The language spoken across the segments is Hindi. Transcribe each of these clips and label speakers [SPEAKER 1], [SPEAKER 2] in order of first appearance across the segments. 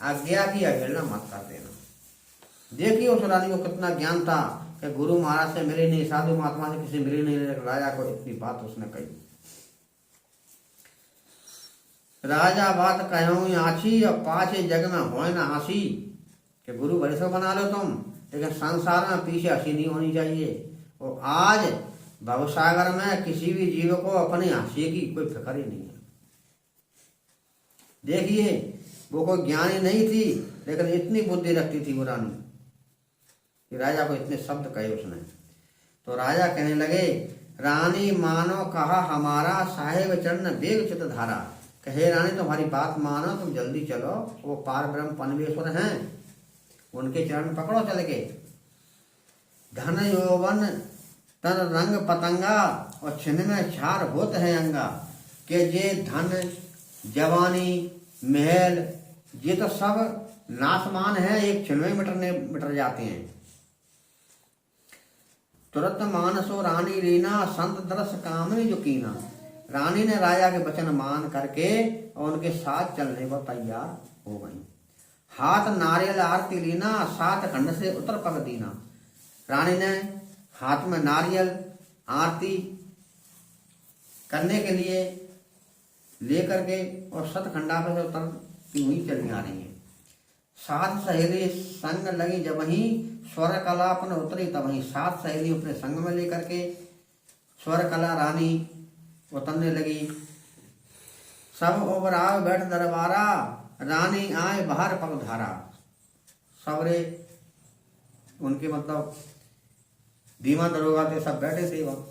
[SPEAKER 1] आज्ञा की अवहेलना मत कर देना। देखिए उस रानी को कितना ज्ञान था कि गुरु महाराज से मिले नहीं, साधु महात्मा से किसी मिले नहीं, राजा को इतनी बात उसने कही। राजा बात कहूँ आछी और पाछे जग में होए ना हंसी, कि गुरु बड़े से बना लो तुम, लेकिन संसार में पीछे हंसी नहीं होनी चाहिए। और आज भवसागर में किसी भी जीव को अपनी हंसी की कोई फिक्र ही नहीं है। देखिए वो कोई ज्ञानी नहीं थी, लेकिन इतनी बुद्धि रखती थी वो रानी कि राजा को इतने शब्द कहे उसने। तो राजा कहने लगे, रानी मानो कहा हमारा, साहेब चरण वेग चित धारा। कहे रानी तुम्हारी बात मानो, तुम जल्दी चलो, वो पार ब्रह्म परमेश्वर हैं, उनके चरण पकड़ो चल के। धन यौवन तन रंग पतंगा, और छिन्न में छार होत है अंगा। के जे धन जवानी महल ये तो सब नाशमान है, एक छिन्न में मिट जाते हैं। तुरंत मानसो रानी रीना, संत दरस कामनी जो कीना। रानी ने राजा के वचन मान करके और उनके साथ चलने को तैयार हो गई। हाथ नारियल आरती लीना, सात खंड से उतर पग दीना। रानी ने हाथ में नारियल आरती करने के लिए लेकर के और सतखंडा पे से उतरती हुई चली आ रही है। सात सहेली संग लगी जब ही, स्वर कला अपने उतरी तब ही। सात सहेली अपने संग में लेकर के स्वर कला रानी उतरने लगी। सब ओवर आए बैठ दरबारा, रानी आए बाहर पग धारा। सबरे उनके मतलब धीमा दरोगा थे, सब बैठे थे वहां।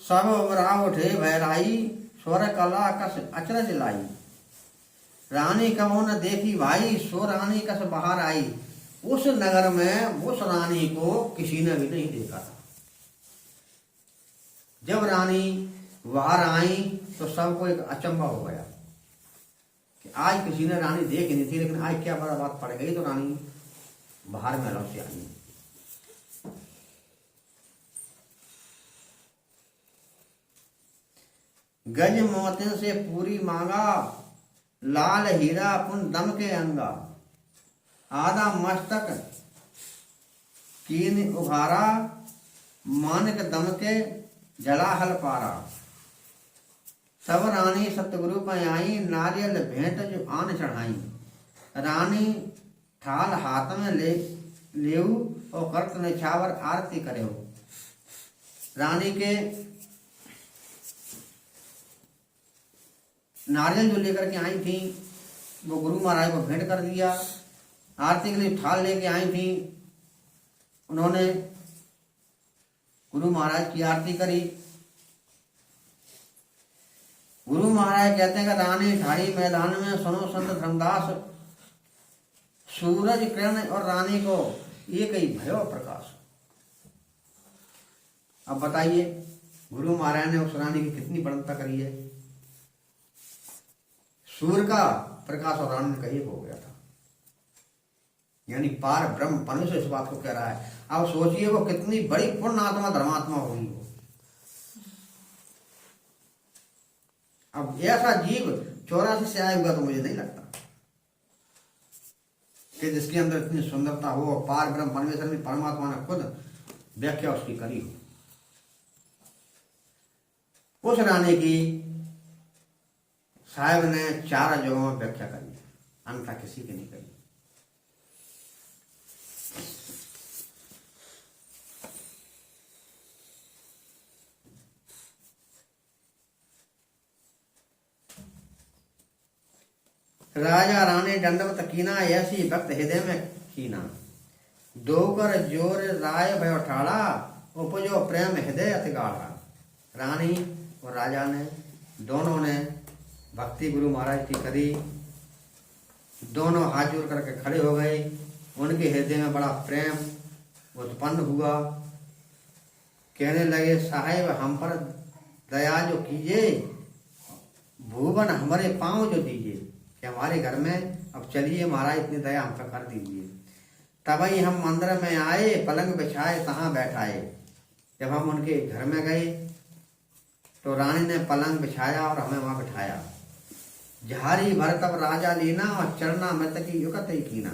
[SPEAKER 1] सब ओवरा उठे भैराई, स्वर कला कस अचरज लाई। रानी कहो न देखी भाई, सो रानी कस बाहर आई। उस नगर में उस रानी को किसी ने भी नहीं देखा था। जब रानी बाहर आई तो सबको एक अचंभा हो गया कि आज किसी ने रानी देखी नहीं थी, लेकिन आज क्या बड़ा बात पड़ गई। तो रानी बाहर महलों से आई। गज मोतिन से पूरी मांगा, लाल हीरा पुन दम के अंगा। आधा मस्तक कीन उघारा, मानक दम के जला हल पारा। सब रानी सतगुरु पर आई, नारियल भेंट जो आन चढ़ाई। रानी थाल हाथ में लेऊ और कर्त निछावर आरती करे। रानी के नारियल जो लेकर के आई थी वो गुरु महाराज को भेंट कर दिया। आरती के लिए थाल लेके आई थी, उन्होंने गुरु महाराज की आरती करी। गुरु महाराज कहते हैं कि रानी ठाड़ी मैदान में, सुनो संत धर्मदास। सूरज किरण और रानी को एक ही भयो प्रकाश। अब बताइए गुरु महाराज ने उस रानी की कितनी प्रशंसा करी है। सूर्य का प्रकाश और रानी का एक हो गया था, यानी पार ब्रह्म परमेश्वर इस बात को कह रहा है। अब सोचिए वो कितनी बड़ी पूर्ण आत्मा धर्मात्मा होगी वो। अब ऐसा जीव 84 से आया हुआ तो मुझे नहीं लगता कि जिसके अंदर इतनी सुंदरता हो। पार ब्रह्म परमेश्वर में परमात्मा ने खुद व्याख्या उसकी करी हो। उस रानी की साहब ने 4 जगहों में व्याख्या करी, अन्यथा किसी की नहीं करी। राजा रानी दंडवत कीना, ऐसी भक्त हृदय में कीना। दोकर जोर राय भय ठाड़ा, उपजो प्रेम हृदय अति गाढ़ा। रानी और राजा ने दोनों ने भक्ति गुरु महाराज की करी। दोनों हाथ जोड़ करके खड़े हो गए। उनके हृदय में बड़ा प्रेम उत्पन्न हुआ। कहने लगे, साहेब हम पर दया जो कीजिए, भुवन हमारे पांव जो दीजिए, कि हमारे घर में अब चलिए महाराज इतनी दया हम पर कर दीजिए। तभी हम मंदिर में आए, पलंग बिछाए तहाँ बैठाए। जब हम उनके घर में गए तो रानी ने पलंग बिछाया और हमें वहां बिठाया। झारी भर तब राजा लेना और चरणामृत की युक्त ही कीना।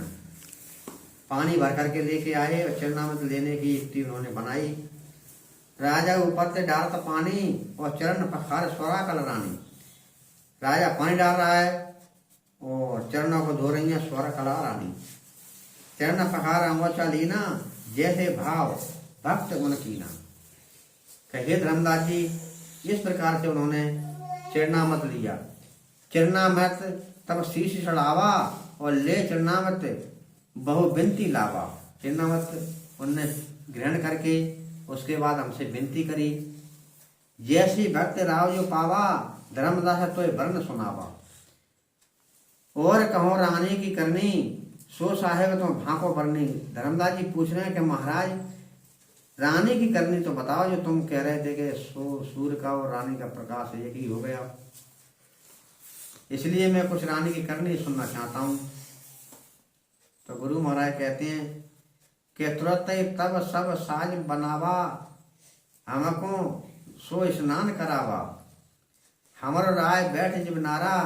[SPEAKER 1] पानी भर करके लेके आए और चरणामृत लेने की युक्ति उन्होंने बनाई। राजा ऊपर से डालता पानी और चरण पखार स्वरा कल रानी। राजा पानी डाल रहा है और चरणों को धो रही है स्वर कला रानी। चरण पखार अंगोचा लीना जैसे भाव भक्त उन कीना। कहे धर्मदास जी इस प्रकार से उन्होंने चरणामृत लिया। चरणामृत तब शीश चढ़ावा और ले चरणामृत बहु विनती लावा। चरणामृत उनने ग्रहण करके उसके बाद हमसे विनती करी। जैसी भक्त राव जो पावा धर्मदास तो वर्ण सुनावा। और कहो रानी की करनी सो साहेब तो भाको बरनी। धर्मदास जी पूछ रहे हैं कि महाराज रानी की करनी तो बताओ, जो तुम कह रहे थे कि सूर्य का और रानी का प्रकाश एक ही हो गया, इसलिए मैं कुछ रानी की करनी सुनना चाहता हूं। तो गुरु महाराज कहते हैं कि तुरंत तब सब साज बनावा हमको सो स्नान करावा। हमर राय बैठ जब नारा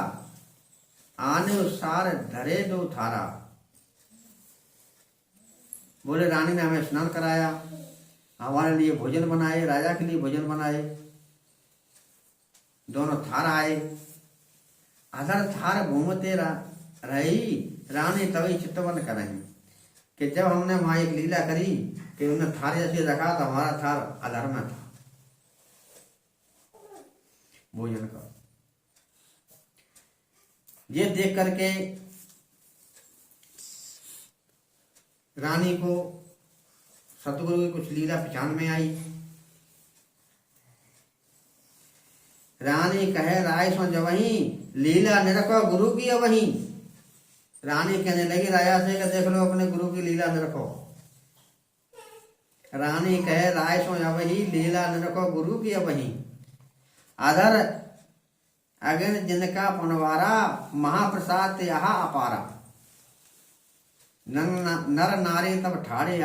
[SPEAKER 1] आने सार धरे दो थारा। बोले रानी ने हमें स्नान कराया, हमारे लिए भोजन बनाए, राजा के लिए भोजन बनाए, दोनों थार आए। अधर थार घूमते रही रानी तभी चित्तवन करें कि जब हमने वहां एक लीला करी कि उन्हें थार जैसे रखा तो हमारा थार अधर में था भोजन का। ये देख करके रानी को सतगुरु की कुछ लीला पहचान में आई। रानी कहे राय सो जवही लीला निरखो गुरु की अवही। रानी कहने लगी राजा से कि देख लो अपने गुरु की लीला निरखो। रानी कहे राय सो अवही लीला निरखो गुरु की अवही। अधर अगन जिनका पुनवारा महाप्रसाद यहाँ अपारा। नर नारी तब ठाड़े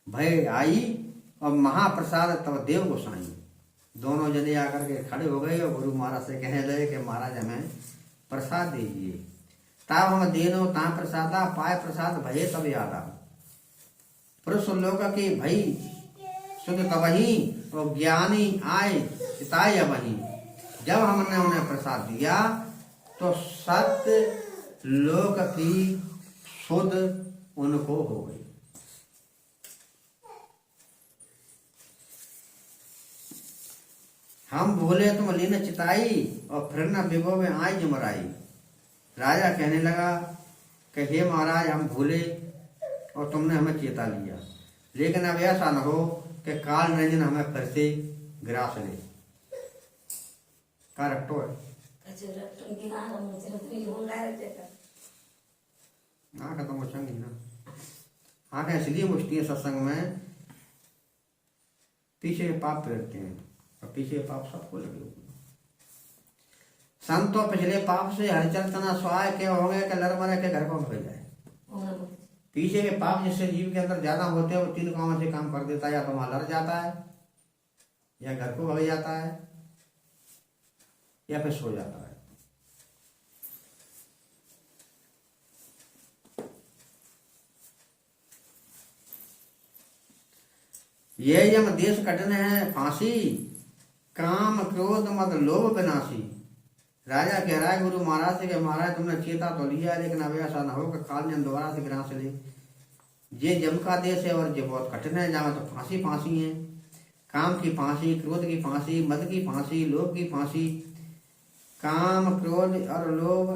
[SPEAKER 1] भय आई और महाप्रसाद तब देव गोसाई। दोनों जने आकर के खड़े हो गए और गुरु महाराज से कहने लगे कि महाराज हमें प्रसाद दीजिए। तब हम देनो ता प्रसादा पाए प्रसाद भये तब यादा। पुरुष लोग के भई सुख तबही और ज्ञानी आए चिताय वही। जब हमने उन्हें प्रसाद दिया तो सत्य लोक की शुद्ध उनको हो गई। हम भूले तुम लीन चिताई और फिर न बिगो में आई जमराई। राजा कहने लगा कि हे महाराज हम भूले और तुमने हमें चेता लिया, लेकिन अब ऐसा न हो कि काल रंजन हमें फिर से ग्रास ले। का रट्टो है आँख तो मुचंगी ना। आँखें इसलिए मुझती है सत्संग में, पीछे पाप फेरते हैं और पीछे पाप सबको लगे। संतो पिछले पाप से हरिचल तना स्वाय के होंगे कि लड़ मरे के घर को भग जाए। पीछे के पाप जिससे जीव के अंदर ज्यादा होते हैं वो तीन कामों से काम कर देता है, या तो वहां लड़ जाता है, या घर को भग जाता है, या फिर सो जाता है। ये यम देश कठिन है फांसी, काम क्रोध मत लोभ विनाशी। राजा कह रहा है गुरु महाराज से कि महाराज तुमने चेता तो लिया, लेकिन अब ऐसा न हो कि काल दोबारा से ग्रास ले। ये जम का देश है और ये बहुत कठिन है, जहाँ तो फांसी फांसी है। काम की फांसी, क्रोध की फांसी, मद की फांसी, लोभ की फांसी। काम क्रोध और लोभ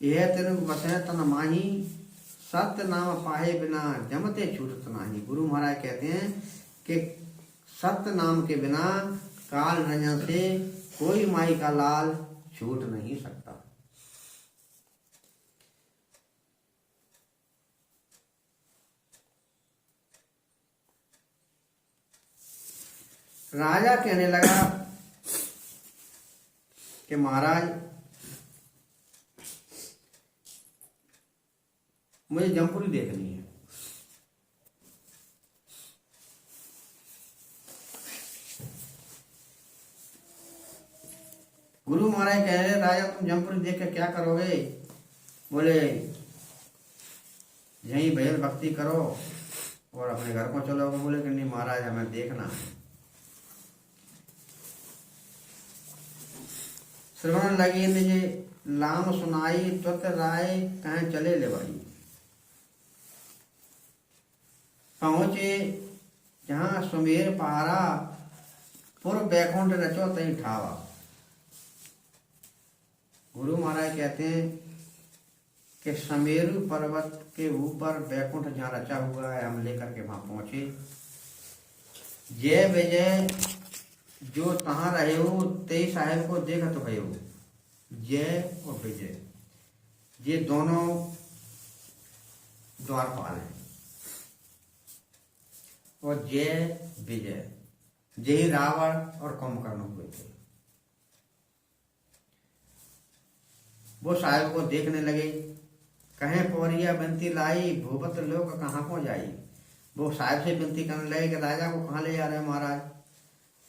[SPEAKER 1] यह तेरे बसे तन माही, सत्य नाम पाए बिना जमते छूटत नाही। गुरु महाराज कहते हैं कि सत्य नाम के बिना काल रंजन से कोई माई का लाल छूट नहीं सकता। राजा कहने लगा कि महाराज मुझे जमपुरी देखनी है। गुरु महाराज कह रहे राजा तुम जमपुर देख के क्या करोगे? बोले यही भजन भक्ति करो और अपने घर को चलोगे। बोले कि नहीं महाराज हमें देखना है। श्रवण लगी निजे लाम सुनाई त्वत राय कहें चले ले भाई। पहुंचे जहां सुमेर पहाड़ा पूर्व बैकुंठ रचो तई ठावा। गुरु महाराज कहते हैं कि समेरु पर्वत के ऊपर बैकुंठ जहाँ रचा हुआ है हम लेकर के वहां पहुंचे। जय विजय जो तहाँ रहे हो तेई साहेब को देखत भय हो। जय और विजय ये दोनों द्वारपाल हैं और जय विजय यही रावण और कुंभकर्ण हुए थे। वो साहेब को देखने लगे। कहें पौरिया बिनती लाई भूपत लोग कहाँ को जाई। वो साहेब से विनती करने लगे कि राजा को कहाँ ले जा रहे महाराज।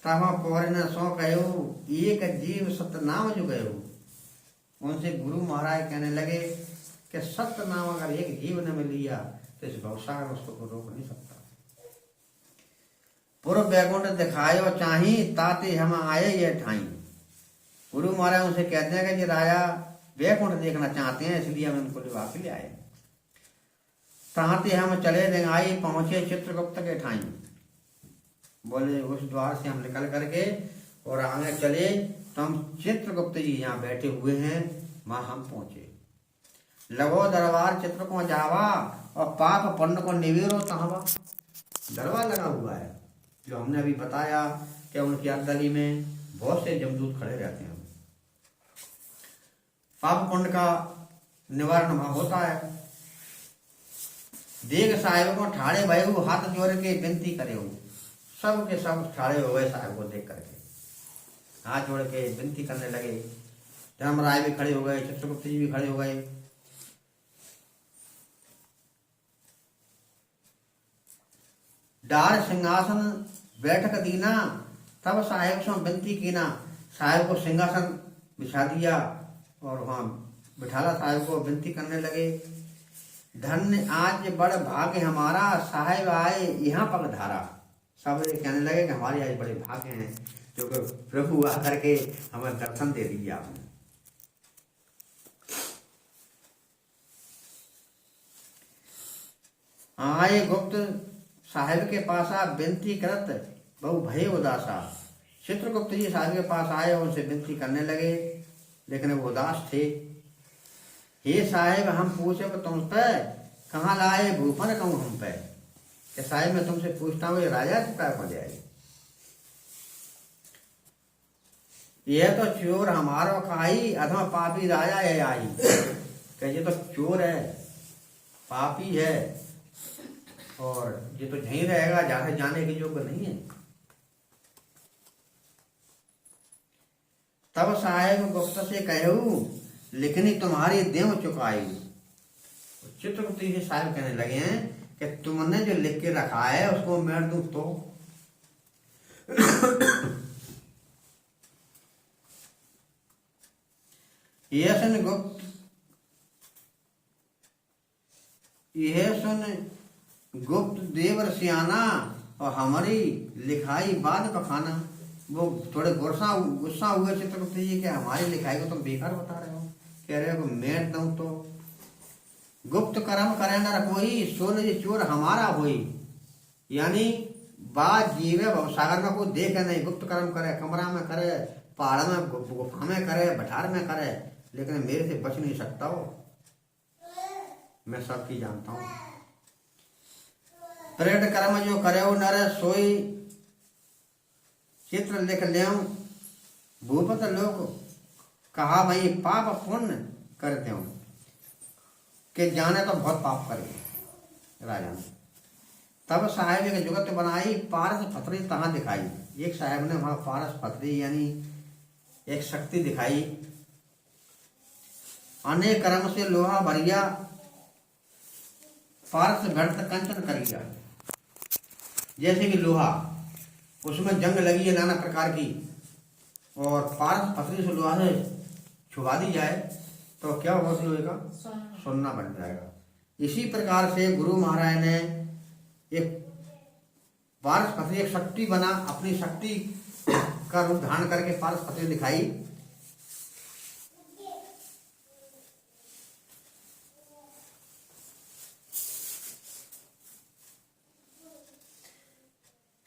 [SPEAKER 1] तब पौर ने सो कहो एक जीव सतनाम जो गयो। उनसे गुरु महाराज कहने लगे कि सत्य नाम अगर एक जीव ने मिल लिया तो इस भवसागर उसको को रोक नहीं सकता। पूर्व बैकुंठ दिखायो चाही ताते हम आए ये ठाई। गुरु महाराज उनसे कहते हैं कि राजा बैकुंठ देखना चाहते हैं इसलिए हम उनको लिवा के ले आए। ताते हम चले रेंगाई पहुंचे चित्रगुप्त के ठाई। बोले उस द्वार से हम निकल करके और आगे चले तो हम चित्रगुप्त जी यहाँ बैठे हुए हैं वहां हम पहुंचे। लगो दरबार चित्र को जावा और पाप पुण्य को निवेरो तहवा। दरबार लगा हुआ है जो हमने अभी बताया कि उनकी अर्दली में बहुत से जमदूत खड़े रहते हैं। पाप पुण्य का निवारण वहां होता है। देख साहेब को ठाड़े भय हाथ जोड़ के विनती करे हो। सब के सब ठाड़े हो गए साहेब को देख करके हाथ जोड़ के विनती करने लगे। धर्मराय भी खड़े हो गए, चित्रगुप्त जी भी खड़े हो गए। डार सिंहासन बैठक दीना तब साहेब से विनती कीना। साहेब को सिंहासन बिछा दिया और वहां बिठाला। साहेब को विनती करने लगे। धन्य आज बड़ भाग्य हमारा साहेब आए यहाँ पग धारा। सब ये कहने लगे कि हमारे आज बड़े भाग्य हैं जो प्रभु आकर के हमें दर्शन दे दिया आपने। आए गुप्त साहेब के पास आप विनती करत बहु भय उदासा। चित्रगुप्त जी साहेब के पास आए और उनसे विनती करने लगे लेकिन वो उदास थे। हे साहेब हम पूछे तुम पे कहाँ लाए भूपन कहूँ हम पे। कि साहेब मैं तुमसे पूछता हूँ ये राजा चुका हो जाए। यह तो चोर हमारो खाई अथवा पापी राजा है आई। ये तो चोर है पापी है और ये तो यहीं रहेगा जहाँ जाने के योग्य नहीं है। तब साहेब गुप्त से कहू लिखनी तुम्हारी देव चुकाई। चित्रगुप्त जी साहेब कहने लगे हैं कि तुमने जो लिख के रखा है उसको मैं दूं तो। यह सुन गुप्त देवर सियाना और हमारी लिखाई बाद का खाना। वो थोड़े गुस्सा हुए चित्रगुप्त जी कि हमारी लिखाई को तुम बेकार बता रहे हो। कह रहे हो मैं दूं तो। गुप्त कर्म करे न कोई सोन जी चोर हमारा होई। यानी बात जीवे भवसागर में कोई देखे नहीं। गुप्त कर्म करे कमरा में करे पहाड़ में गुफा में करे भठार में करे लेकिन मेरे से बच नहीं सकता हो। मैं सबकी जानता हूं। प्रेट कर्म जो करे हो नर सोई चित्र लिख ले। भूपत लोग कहा भाई पाप पुण्य करते हो कि जाने तो बहुत पाप करे राजा ने। तब साहेब एक जुगत बनाई पारस पथरी तहां दिखाई। एक साहेब ने वहां पारस पथरी यानी एक शक्ति दिखाई। अनेक कर्म से लोहा भरिया पारस व्यर्थ कंचन करिया। जैसे कि लोहा उसमें जंग लगी है नाना प्रकार की और पारस पथरी से लोहा से छुपा दी जाए तो क्या होगा उस लोहे का? सोना बन जाएगा। इसी प्रकार से गुरु महाराज ने एक पारस पथरी, एक शक्ति बना, अपनी शक्ति का रूप धारण करके पारस पथरी दिखाई।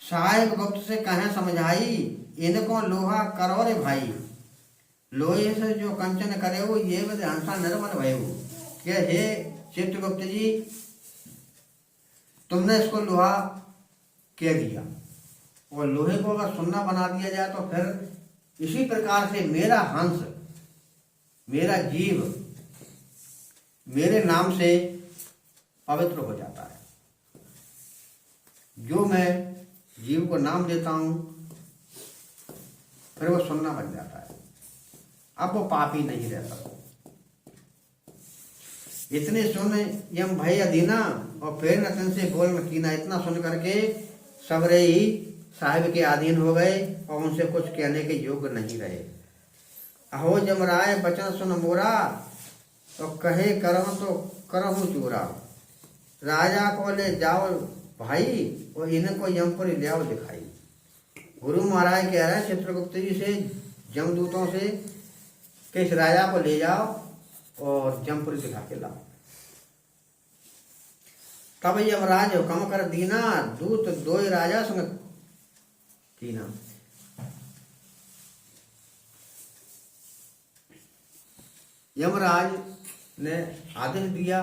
[SPEAKER 1] सहायक गुप्त से कहें समझाई, इनको लोहा करो रे भाई। लोहे से जो कंचन करे हो, ये हंसा निर्मल भय हो। क्या हे चित्रगुप्त जी, तुमने इसको लोहा कह दिया, और लोहे को अगर सुन्ना बना दिया जाए तो फिर इसी प्रकार से मेरा हंस, मेरा जीव मेरे नाम से पवित्र हो जाता है। जो मैं जीव को नाम देता हूं फिर वो सुन्ना बन जाता है, अब वो पापी नहीं रहता। इतने सुन यम भय अधीना और फिर नतन से बोल न कीना। इतना सुन करके सबरे ही साहिब के अधीन हो गए और उनसे कुछ कहने के योग्य नहीं रहे। अहो जमराय बचन सुन मोरा, तो कहे करम तो करहूं चूरा। राजा को ले जाओ भाई, और इनको यमपुरी ले आओ दिखाई। गुरु महाराज कह रहे हैं चित्रगुप्त जी से, जमदूतों से, कि इस राजा को ले जाओ और जमपुरी दिखा के लाओ। तब यमराज हुक्म कर दीना, दूत दो राजा संग कीना। यमराज ने आदेश दिया,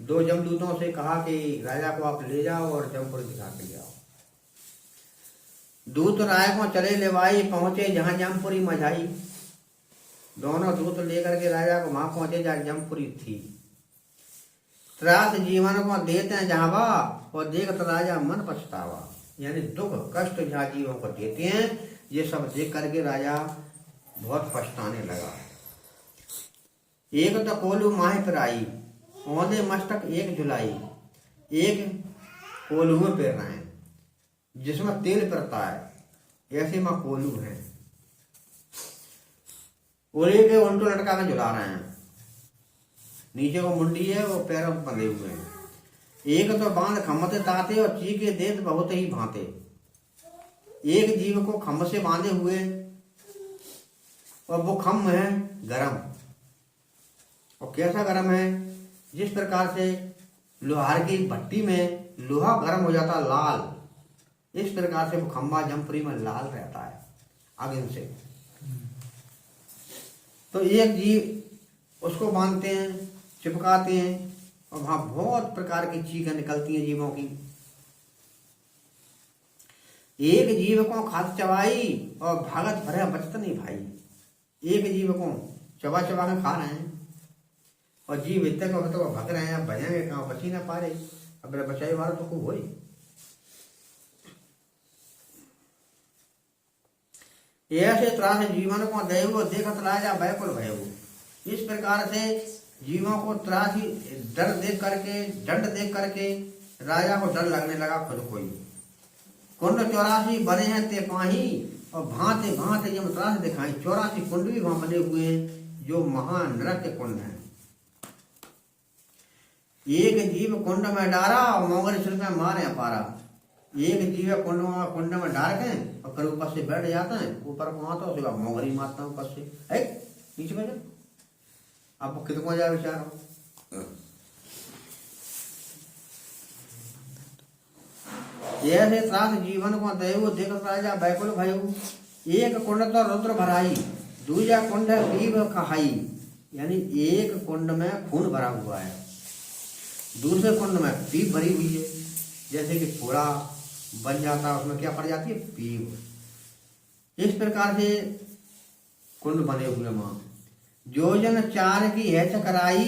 [SPEAKER 1] दो जमदूतों से कहा कि राजा को आप ले जाओ और जमपुरी दिखा के ले आओ। दूत राय को चले लेवाई, पहुंचे जहां जमपुरी मझाई। दोनों दूत लेकर के राजा को वहां पहुंचे जहां जमपुरी थी। त्रास जीवन को देते हैं जहां, और देखत राजा मन पछतावा। यानी दुख कष्ट जहां जीवों को देते हैं, ये सब देख करके राजा बहुत पछताने लगा। एक तो कोलू माह पर आई, औंधे मस्तक एक जुलाई। एक कोलू में पैर रहे हैं जिसमें तेल पड़ता है, ऐसे में कोलू है। ओले के उल्टो लटका के झुला रहे हैं, नीचे को मुंडी है, वो पैरों में बंधे हुए हैं। एक तो बांध खम्मते ताते और चीखे देत बहुत ही भांते। एक जीव को खम्भ से बांधे हुए, और वो खम्भ है गरम। और कैसा गरम है? जिस प्रकार से लोहार की भट्टी में लोहा गर्म हो जाता लाल, इस प्रकार से वो खंबा जमपुरी में लाल रहता है आग से। तो एक जीव उसको बांधते हैं, चिपकाते हैं, और वहां बहुत प्रकार की चीखें निकलती हैं जीवों की। एक जीव को खाद चबाई और भागत भरे बचत नहीं भाई। एक जीव को चबा चबा के खा रहे हैं, और जीव इतने को तो भग रहे हैं, भजेंगे कहाँ, बची ना पा रहे। अब बचाई वाला तो खूब होई। ऐसे त्रास जीवन को दैव देखत राजा बैकुल भयऊ। इस प्रकार से जीवों को त्रास ही डर देख करके, दंड देख करके राजा को डर लगने लगा खुद को ही। कुंड 84 बने हैं ते पाही, और भांति भांति जब त्रास दिखाई। 84 कुंड भी वहां बने हुए हैं जो महानृत्य कुंड है। एक जीव कुंड में डारा और मोंगल सिर में मारे पारा। एक जीव कुंड में डार के और फिर ऊपर से बैठ जाता है, ऊपर को आता है, मोगरी मारता है ऊपर से, नीचे में जा। आपको कितना जाए विचार। ऐसे त्रास जीवन को दैव देखत राजा बैकुल भयऊ। एक कुंड तो रुद्र भराई, दूजा कुंड पीव कहाई। यानी एक कुंड में खून भरा हुआ है, दूसरे कुंड में पीप भरी हुई है। जैसे कि फोड़ा बन जाता है, उसमें क्या पड़ जाती है? पीप। इस प्रकार से कुंड बने हुए मां। योजन 4 की है चकराई,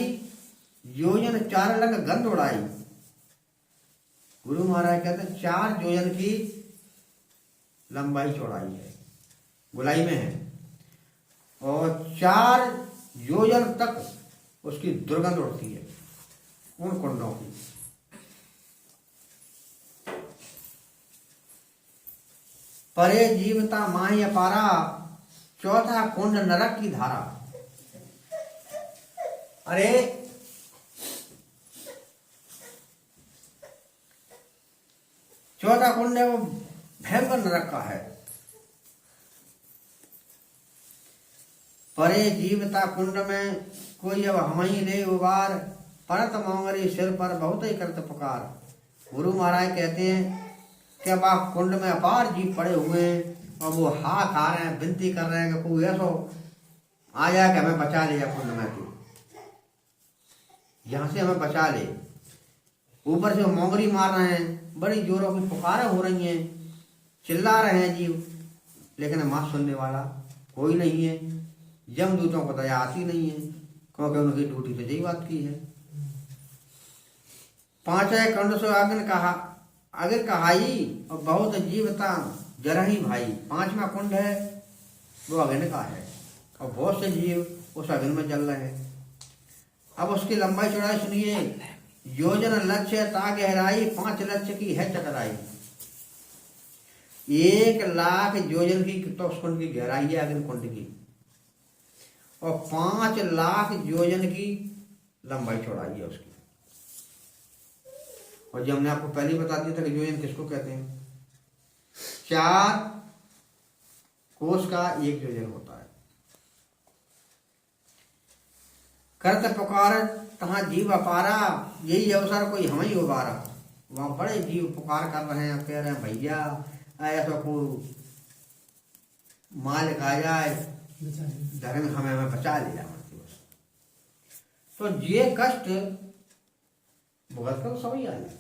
[SPEAKER 1] योजन 4 लंग गंध उड़ाई। गुरु महाराज कहते हैं 4 योजन की लंबाई चौड़ाई है, गोलाई में है, और 4 योजन तक उसकी दुर्गंध उड़ती है उन कुंडों की। परे जीवता माही अपारा, चौथा कुंड नरक की धारा। अरे चौथा कुंड है वो भयंकर नरक का है। परे जीवता कुंड में कोई अब हम ही ले उबार, परत मोंगरी सिर पर बहुत ही करत पुकार। गुरु महाराज कहते हैं कि अब आप कुंड में अपार जीव पड़े हुए हैं और वो हा खा रहे हैं, विनती कर रहे हैं कि कोई ऐसो आ जाए कि हमें बचा ले, या कुंड में तू यहाँ से हमें बचा ले। ऊपर से वो मोंगरी मार रहे हैं, बड़ी जोरों की पुकारें हो रही हैं, चिल्ला रहे हैं जीव, लेकिन मां सुनने वाला कोई नहीं है। यमदूतों को दया आती नहीं है, क्योंकि उनकी ड्यूटी तो यही बात की है। पांचवें कंड से अग्नि कहा, अग्नि कहाई और बहुत जीवता जरही भाई। पांचवा कुंड है वो अग्नि का है और बहुत से जीव उस अग्नि में जल रहे हैं। अब उसकी लंबाई चौड़ाई सुनिए। योजन लक्ष्य ता गहराई, 5 लक्ष्य की है चतुराई। 1 लाख योजन की तो उस कुंड की गहराई है अग्नि कुंड की, और 5 लाख योजन की लंबाई चौड़ाई है उसकी। और जब हमने आपको पहले बता दिया था कि योजन किसको कहते हैं, 4 कोस का 1 योजन होता है। करत पुकार तहाँ जीव अपारा, यही अवसर कोई हम ही उबारा। वहां बड़े जीव पुकार कर रहे हैं, कह रहे हैं भैया ऐसा को मालिक आ जाए, धर्म हमें बचा लिया। तो ये कष्ट भुगत कर सभी आ जाए।